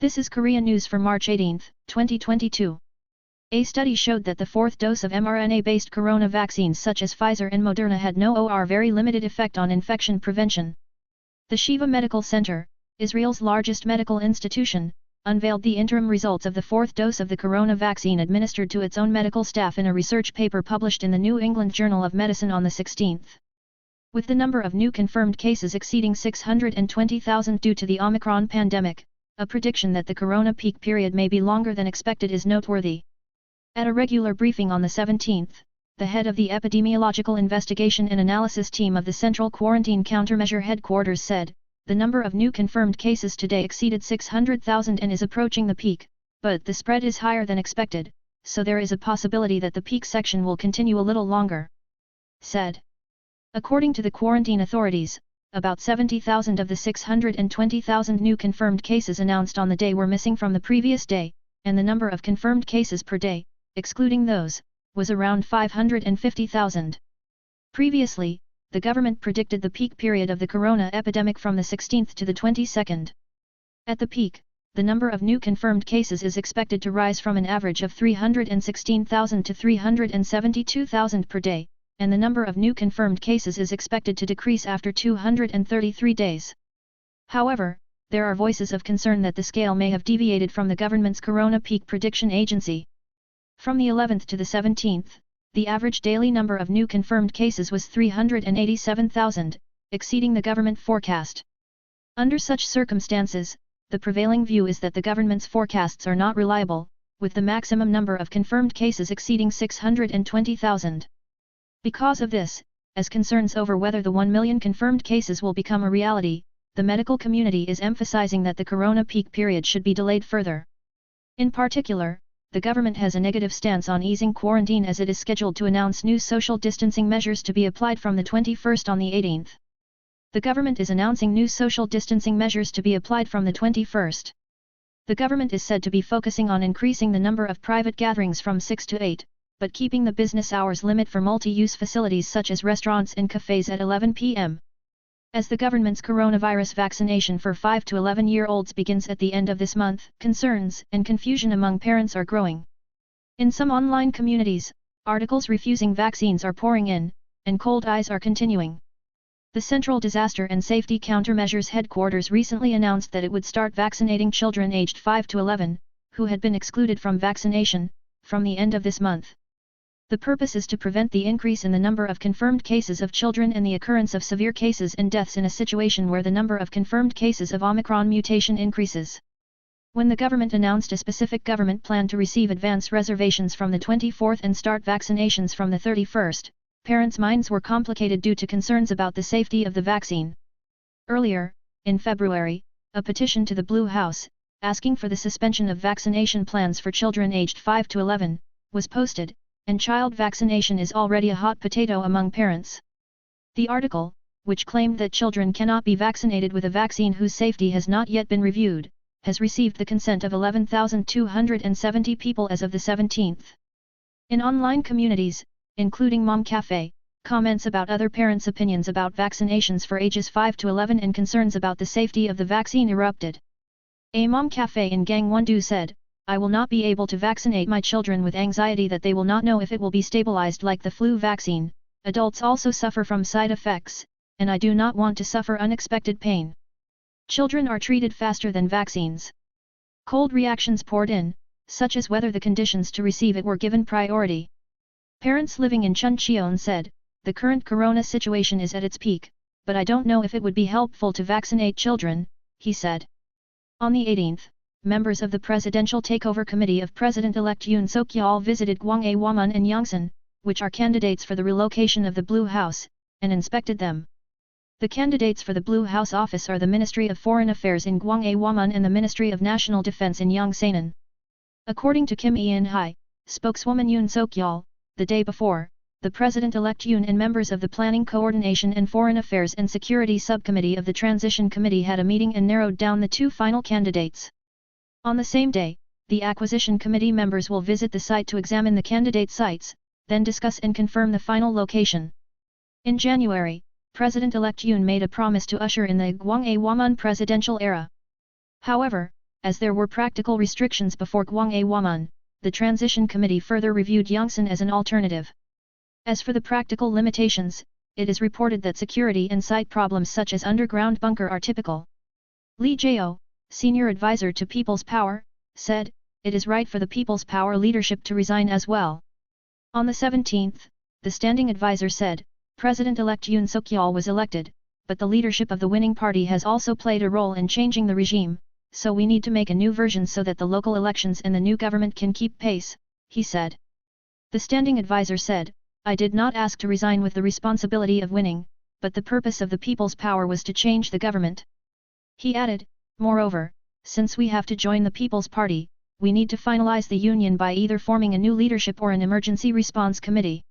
This is Korea News for March 18, 2022. A study showed that the fourth dose of mRNA-based corona vaccines such as Pfizer and Moderna had no or very limited effect on infection prevention. The Shiva Medical Center, Israel's largest medical institution, unveiled the interim results of the fourth dose of the corona vaccine administered to its own medical staff in a research paper published in the New England Journal of Medicine on the 16th. With the number of new confirmed cases exceeding 620,000 due to the Omicron pandemic, a prediction that the corona peak period may be longer than expected is noteworthy. At a regular briefing on the 17th, the head of the Epidemiological Investigation and Analysis Team of the Central Quarantine Countermeasure Headquarters said, "The number of new confirmed cases today exceeded 600,000 and is approaching the peak, but the spread is higher than expected, so there is a possibility that the peak section will continue a little longer," said. According to the quarantine authorities, about 70,000 of the 620,000 new confirmed cases announced on the day were missing from the previous day, and the number of confirmed cases per day, excluding those, was around 550,000. Previously, the government predicted the peak period of the corona epidemic from the 16th to the 22nd. At the peak, the number of new confirmed cases is expected to rise from an average of 316,000 to 372,000 per day, and the number of new confirmed cases is expected to decrease after 233 days. However, there are voices of concern that the scale may have deviated from the government's corona peak prediction agency. From the 11th to the 17th, the average daily number of new confirmed cases was 387,000, exceeding the government forecast. Under such circumstances, the prevailing view is that the government's forecasts are not reliable, with the maximum number of confirmed cases exceeding 620,000. Because of this, as concerns over whether the 1 million confirmed cases will become a reality, the medical community is emphasizing that the corona peak period should be delayed further. In particular, the government has a negative stance on easing quarantine as it is scheduled to announce new social distancing measures to be applied from the 21st on the 18th. The government is announcing new social distancing measures to be applied from the 21st. The government is said to be focusing on increasing the number of private gatherings from 6 to 8, but keeping the business hours limit for multi-use facilities such as restaurants and cafes at 11 p.m. As the government's coronavirus vaccination for 5 to 11-year-olds begins at the end of this month, concerns and confusion among parents are growing. In some online communities, articles refusing vaccines are pouring in, and cold eyes are continuing. The Central Disaster and Safety Countermeasures Headquarters recently announced that it would start vaccinating children aged 5 to 11, who had been excluded from vaccination, from the end of this month. The purpose is to prevent the increase in the number of confirmed cases of children and the occurrence of severe cases and deaths in a situation where the number of confirmed cases of Omicron mutation increases. When the government announced a specific government plan to receive advance reservations from the 24th and start vaccinations from the 31st, parents' minds were complicated due to concerns about the safety of the vaccine. Earlier, in February, a petition to the Blue House, asking for the suspension of vaccination plans for children aged 5 to 11, was posted, and child vaccination is already a hot potato among parents. The article, which claimed that children cannot be vaccinated with a vaccine whose safety has not yet been reviewed, has received the consent of 11,270 people as of the 17th. In online communities, including Mom Cafe, comments about other parents' opinions about vaccinations for ages 5 to 11 and concerns about the safety of the vaccine erupted. A Mom Cafe in Gangwon-do said, "I will not be able to vaccinate my children with anxiety that they will not know if it will be stabilized like the flu vaccine. Adults also suffer from side effects, and I do not want to suffer unexpected pain. Children are treated faster than vaccines." Cold reactions poured in, such as whether the conditions to receive it were given priority. Parents living in Chuncheon said, "The current corona situation is at its peak, but I don't know if it would be helpful to vaccinate children," he said. On the 18th, members of the Presidential Takeover Committee of President-elect Yoon Suk-yeol visited Gwanghwamun and Yongsan, which are candidates for the relocation of the Blue House, and inspected them. The candidates for the Blue House office are the Ministry of Foreign Affairs in Gwanghwamun and the Ministry of National Defense in Yongsan. According to Kim Eun-hye, spokeswoman Yoon Suk-yeol, the day before, the President-elect Yoon and members of the Planning Coordination and Foreign Affairs and Security Subcommittee of the Transition Committee had a meeting and narrowed down the two final candidates. On the same day, the Acquisition Committee members will visit the site to examine the candidate sites, then discuss and confirm the final location. In January, President-elect Yoon made a promise to usher in the Gwanghwamun presidential era. However, as there were practical restrictions before Gwanghwamun, the transition committee further reviewed Yongsan as an alternative. As for the practical limitations, it is reported that security and site problems such as underground bunker are typical. Lee Jae-oh, senior advisor to People's Power, said, "It is right for the People's Power leadership to resign as well." On the 17th, the standing advisor said, President-elect Yoon Suk-yeol was elected, but the leadership of the winning party has also played a role in changing the regime, so we need to make a new version so that the local elections and the new government can keep pace, he said. The standing advisor said, "I did not ask to resign with the responsibility of winning, but the purpose of the People's Power was to change the government." He added, "Moreover, since we have to join the People's Party, we need to finalize the union by either forming a new leadership or an emergency response committee."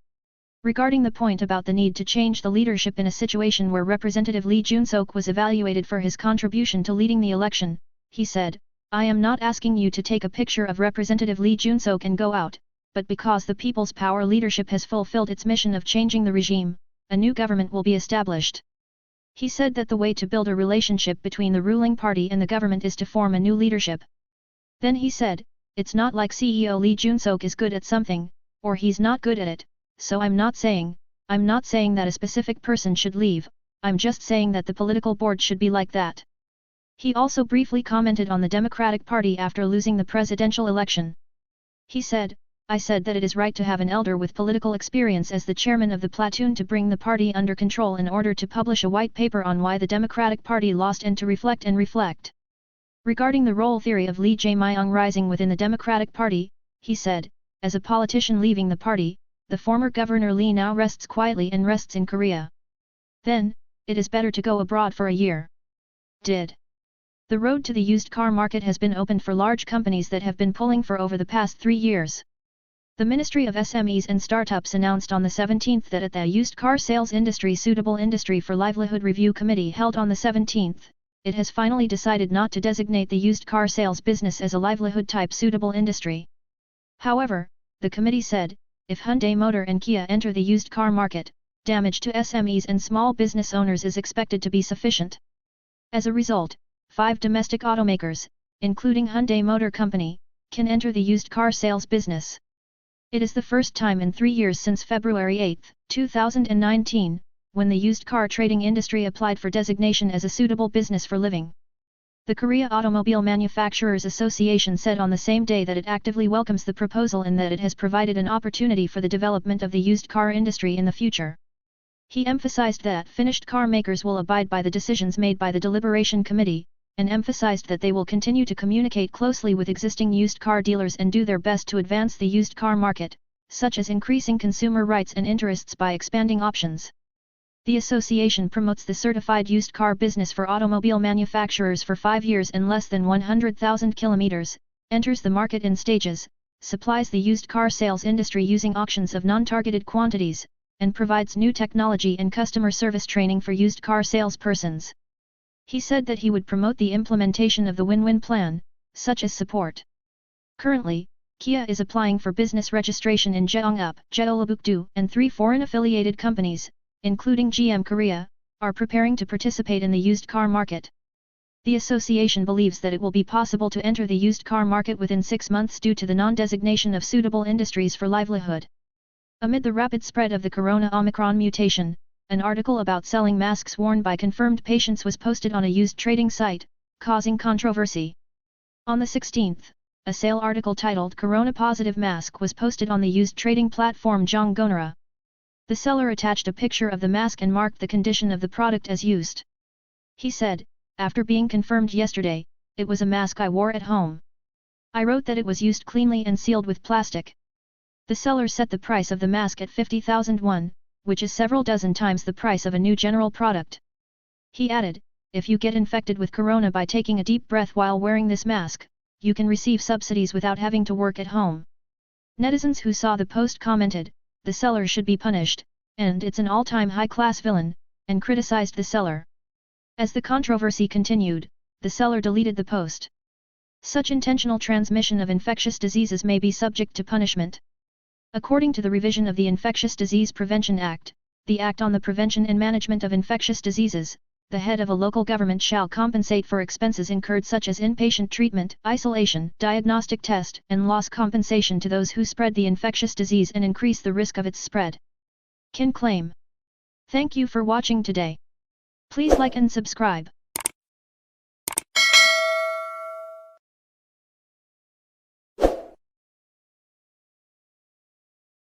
Regarding the point about the need to change the leadership in a situation where Representative Lee Jun-sok was evaluated for his contribution to leading the election, he said, "I am not asking you to take a picture of Representative Lee Jun-sok and go out, but because the People's Power leadership has fulfilled its mission of changing the regime, a new government will be established." He said that the way to build a relationship between the ruling party and the government is to form a new leadership. Then he said, "It's not like CEO Lee Jun-sok is good at something, or he's not good at it, so I'm not saying that a specific person should leave, I'm just saying that the political board should be like that." He also briefly commented on the Democratic Party after losing the presidential election. He said, "I said that it is right to have an elder with political experience as the chairman of the platoon to bring the party under control in order to publish a white paper on why the Democratic Party lost and to reflect. Regarding the role theory of Lee Jae-myung rising within the Democratic Party, he said, "As a politician leaving the party, the former Governor Lee now rests quietly and rests in Korea. Then, it is better to go abroad for a year." The road to the used car market has been opened for large companies that have been pulling for over the past 3 years. The Ministry of SMEs and Startups announced on the 17th that at the Used Car Sales Industry Suitable Industry for Livelihood Review Committee held on the 17th, it has finally decided not to designate the used car sales business as a livelihood-type suitable industry. However, the committee said, if Hyundai Motor and Kia enter the used car market, damage to SMEs and small business owners is expected to be sufficient. As a result, 5 domestic automakers, including Hyundai Motor Company, can enter the used car sales business. It is the first time in 3 years since February 8, 2019, when the used car trading industry applied for designation as a suitable business for living. The Korea Automobile Manufacturers Association said on the same day that it actively welcomes the proposal and that it has provided an opportunity for the development of the used car industry in the future. He emphasized that finished car makers will abide by the decisions made by the Deliberation Committee, and emphasized that they will continue to communicate closely with existing used car dealers and do their best to advance the used car market, such as increasing consumer rights and interests by expanding options. The association promotes the certified used car business for automobile manufacturers for 5 years and less than 100,000 kilometers, enters the market in stages, supplies the used car sales industry using auctions of non-targeted quantities, and provides new technology and customer service training for used car salespersons. He said that he would promote the implementation of the win-win plan, such as support. Currently, Kia is applying for business registration in Jeongup, Jeollabuk-do, and 3 foreign-affiliated companies, including GM Korea, are preparing to participate in the used car market. The association believes that it will be possible to enter the used car market within 6 months due to the non-designation of suitable industries for livelihood. Amid the rapid spread of the corona Omicron mutation, an article about selling masks worn by confirmed patients was posted on a used trading site, causing controversy. On the 16th, a sale article titled Corona Positive Mask was posted on the used trading platform Jonggonera. The seller attached a picture of the mask and marked the condition of the product as used. He said, "After being confirmed yesterday, it was a mask I wore at home. I wrote that it was used cleanly and sealed with plastic." The seller set the price of the mask at 50,000 won, which is several dozen times the price of a new general product. He added, "If you get infected with corona by taking a deep breath while wearing this mask, you can receive subsidies without having to work at home." Netizens who saw the post commented, "The seller should be punished, and it's an all-time high-class villain," and criticized the seller. As the controversy continued, the seller deleted the post. Such intentional transmission of infectious diseases may be subject to punishment. According to the revision of the Infectious Disease Prevention Act, the Act on the Prevention and Management of Infectious Diseases, the head of a local government shall compensate for expenses incurred such as inpatient treatment, isolation, diagnostic test, and loss compensation to those who spread the infectious disease and increase the risk of its spread. Can claim. Thank you for watching today. Please like and subscribe.